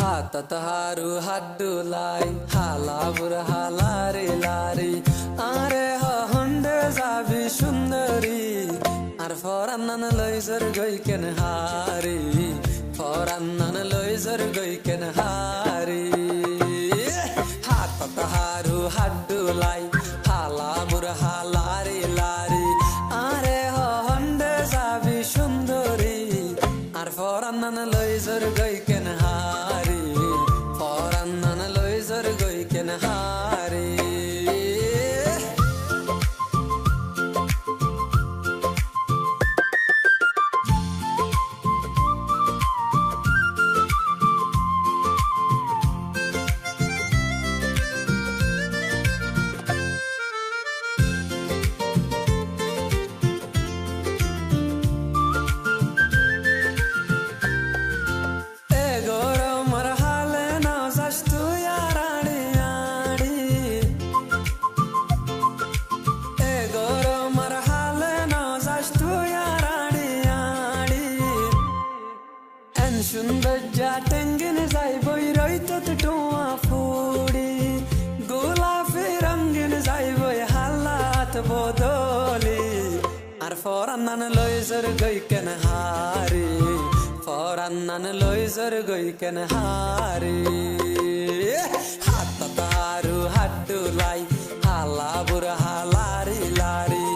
হাতত হারু হাত ডুলাই হালা বুড়া হালারে লারি আরে হন্ডে যাবি সুন্দরী আর ফরান্নান লইজর গই কেন হারি ফরান্নান লইজর গই কেন হারি হাতত হারু হাত ডুলাই হালা বুড়া হালারে লারি আরে হন্ডে যাবি সুন্দরী আর ফরান্নান লইজর গই কেন হারি ফরান্নান লইজর গই কেন হারি সুন্দর যা টেঙ্গিন যাই বই রইত টোয়া ফুড়ি গোলাপি রঙিন যাই বই হালাত বদলি আর ফরান্নান লইজর গই কেন হারি ফরান্নান লইজর গই কেন হারি হাতত হারু হাত ডুলাই হালা বুড়া হালারি লারি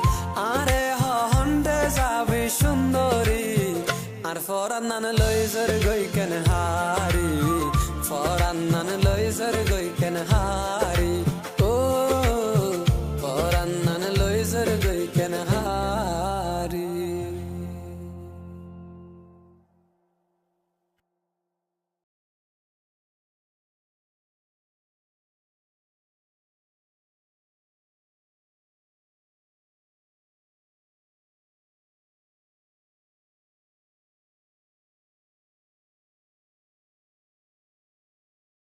আরে হন্ডে যাবি সুন্দরী আর ফরান্নান লইজর গই কেন হারি ফরান্নান লইজর গই কেন হারি